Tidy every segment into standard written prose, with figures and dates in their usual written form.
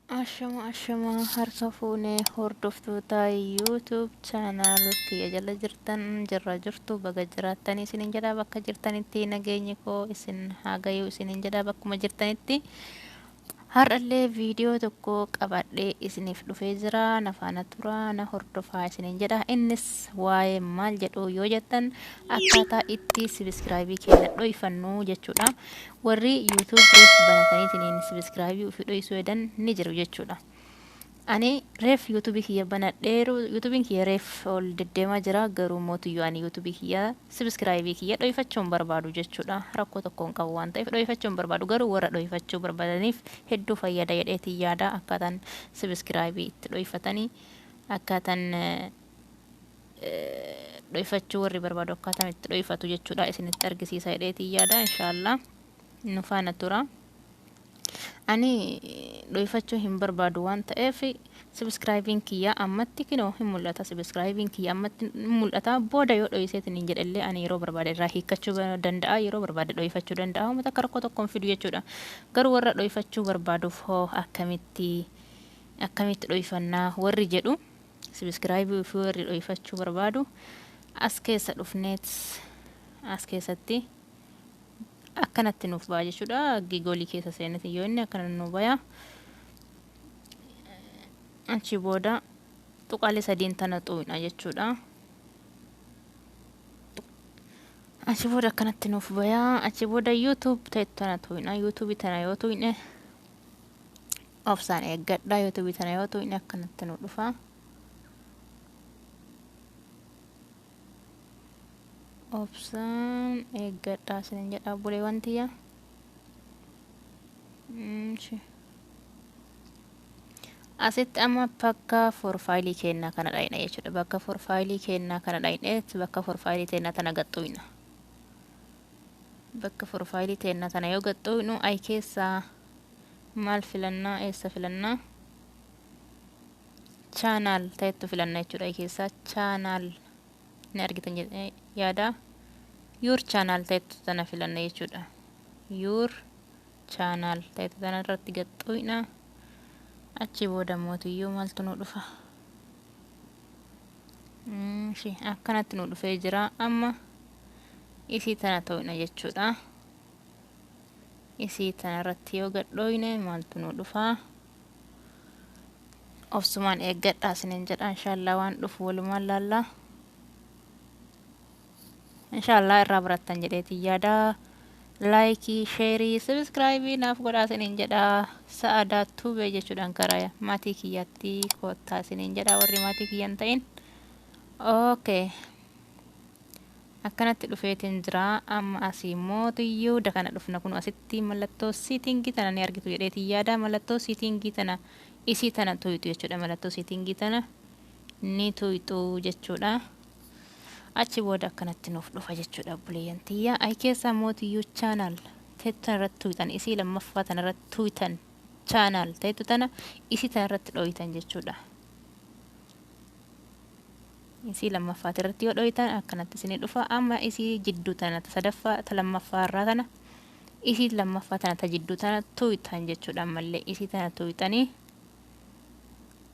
Ashama harka fuunee hordoftoota YouTube channel kiyya jala jirtan jirra jirtu baga jiraattan isinin jedha bakka jirtanitti nageenyi koo isin haa gayu isinin jedha bakkuma jirtanitti har'allee viidiyoo tokko qabadhee isiniif dhufee jira na faana tura na hordofaa isinin jedha innis waa'ee maal jedhu yoo jettan akkaataa itti subscribe keenya dho'ifannu jechuudha warri YouTube banatanii isiniin subscribe ofii dho'isuu edan ni jiru jechuudha. Ani ref YouTube kiyya banadheeru YouTube kiyya ref ol deddeemaa jira garuu mootiyyuu ani YouTube kiyya subscribe kiyya dho'ifachuun barbaadu jechuudha rakkoo tokkoon qabu waan ta'eef dho'ifachuun barbaadu garuu warra dho'ifachuu barbaadaniif hedduu fayyada jedheetii yaada akkaataan subscribe itti dho'ifatanii akkaataan dho'ifachuu warri barbaadu akkaataan itti dho'ifatu jechuudha isinitti argisiisa jedheetii yaada inshallah nu faana tura. Ani dho'ifachuu hin barbaadu waan ta'eef subscribing kiyya ammatti kinoo hin mul'ata subscribing kiyya ammatti mul'ata booda yoo dho'iseetiin hin jedhallee ani yeroo barbaade irraa hiikkachuu danda'a yeroo barbaade dho'ifachuu danda'a uummata akka rakkoo tokkoon fidu jechuudha garuu warra dho'ifachuu barbaaduuf hoo akkamitti dho'ifannaa warri jedhu subscribe fi warri dho'ifachuu barbaadu as keessa dhufneet as keessatti akkanatti nuuf ba'a jechuudha gigoolii keessa seenati yoo inni akkana nuuf baya achi booda tuqaalee sadiin tana xu'ina jechuudha achi booda akkanatti nuuf baya achi booda YouTube ta'e tana xu'ina YouTube tana yoo xu'ine ofsaan eeggadha YouTube tana yoo xu'ine akkanatti nuuf dhufa option eeggadha sinin jedha bulee wantiya asitti amma bakka profile keenna kana dhayna jechuudha bakka profile keenna kana dhayneet bakka profile teenna tana gaxxuina bakka profile teenna tana yoo gaxxuinu ay keessa maal filanna eessa filanna channel ta'etu filanna jechuudha ay keessa channel ni argitan yaada your channel ta'etu tana filanna jechuudha your channel ta'etu tana irratti gaxxuina achi booda mootiyyuu maaltu nu dhufa akkanatti nu dhufee jira amma isii tana ta'uina jechuudha isii tana irratti yoo gadhooyne maaltu nu dhufa ofsumaan eeggadhaa isinin jedha inshallah waan dhufu walumaan laallaa inshallah irraa barattan jedheetii yaada Laik, sher, subscribe naaf godhaa isinin jedha sadaa tube jechuudhaan karaa maatii kiyyaatti koottaa isinin jedha warri maatii kiyyan ta'in okay akkanatti dhufeetiin jira amma asii mootiyyuu dakana dhufna kun asitti mallattoo siitingii tana ni argitu jedheetii yaada mallattoo siitingii tana isii tana tuytu jechuudha mallattoo siitingii tana ni tuytu jechuudha achi booda akkanatti nuuf dhufa jechuudha buleeyyantiya ay keessa mootiyyuu channel teetu irratti tuytan isii lammaffaa tana irratti tuytan channel teetu tana isii tana irratti dho'itan jechuudha isii lammaffaa irratti yoo dho'itan akkanatti isinii dhufa amma isii jidduu tana sadaffaa ta lammaffaa irraa tana isii lammaffaa tana ta jidduu tana tuytan jechuudha ammallee isii tana tuytanii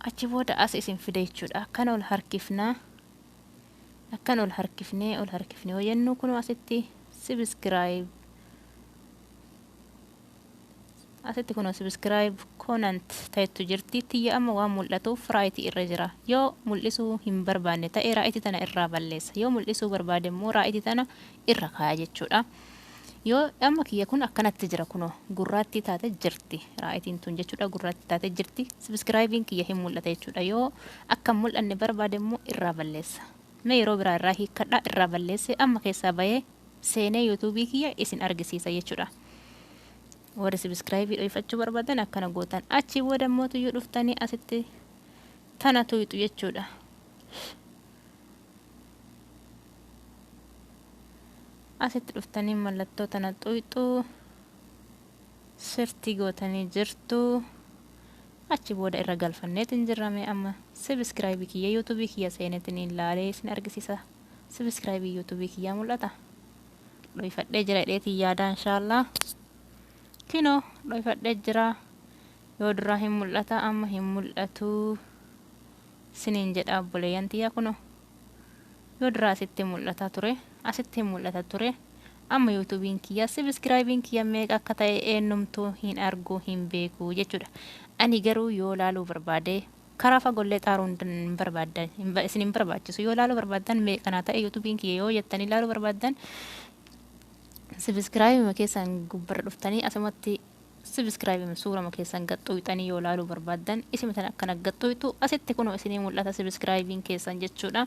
achi booda as isin fide jechuudha akkana ol harkifnaa akkan ol harkifnee hojennu kun asitti subscribe asitti kun subscribe konant ta'etu jirti tiyya amma waan mul'atuuf raayiti irra jira yoo mul'isuu hin barbaanne ta'e raayiti tana irraa balleessa yoo mul'isuu barbaade immoo raayiti tana irra kaaya jechuudha yoo amma kiyya kun akkanatti jira kuno gurraatti taate jirti raayitiin tun jechuudha gurraatti taate jirti subscribing kiyya hin mul'ata jechuudha yoo akka mul'anne barbaade immoo irraa balleessa me yeroo biraa irraa hiikkadha irraa balleesse amma keessaa bahee seenee YouTube kiyya isin argisiisa jechuudha warri subscribe dho'ifachuu barbaadan akkana gootan achi booda mootiyyuu dhuftanii asitti tana tuytu jechuudha asitti dhuftanii mallattoo tana tuytu sirtii gootanii jirtu achi booda irra galfanneetiin jirrame amma subscribe kiyya YouTube kiyya seeneetiin ilaalee isin argisiisa subscribe YouTube kiyya mul'ata dho'ifadhee jira dheetii yaada inshallah kino dho'ifadhee jira yoo duraa hin mul'ata amma hin mul'atu siniin jedha obboleeyyan tiyya kuno yoo duraa asitti mul'ata ture asitti mul'ata ture amma yuutuubiin kiyya subscribe kiyya meeqa akka ta'e eenyumtuu hin argu hin beeku jechuudha. Ani garuu yoo laaluu barbaade karaa fagollee xaaruun hin barbaadan isin hin barbaachisu yoo laaluu barbaadan meeqana ta'e yuutuubiin kiyya yoo jettanii laaluu barbaadan subscribe keessan gubbarra dhuftanii asumatti subscribe suurama keessan gaxxooytanii yoo laaluu barbaadan isimatan akkana gaxxooytu asitti kunoo isinii mul'ata subscribe keessan jechuudha.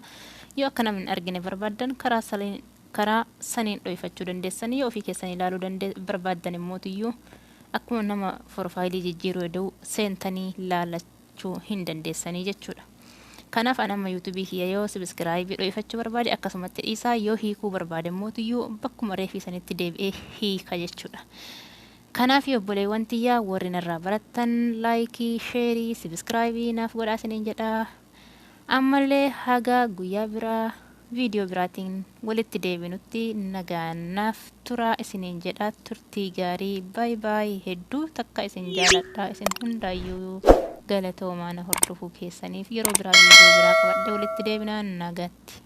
Yoo akkana min argine barbaadan karaa saniin dhoyfachuu dandeessanii yoo ofii keessan ilaaluu barbaadan immoo akkuma nama profaayilii jijjiiruu jedhu seentanii laalachuu hin dandeessanii jechuudha. Kanaaf anama yuutuubii kiyya yoo subscribe dhoyfachuu barbaade akkasumatti dhiisaa yoo hiikuu barbaade immoo bakkuma reefii sanitti deebi'ee hiika jechuudha. Kanaaf obboleewwan tiyya warri narraa barattan laayikii, sheerii, subscribe naaf godhaa isiniin jedha. Ammallee haga guyyaa biraa viidiyoo biraatiin walitti deebinutti nagaanaaf turaa isiniin jedha. Turtii gaarii bye bye. Hedduu takka isin jaaladha isin hundaayyuu galatoomaa na hordofuu keessaniif yeroo biraa viidiyoo biraa qabadhee walitti deebinaa nagatti.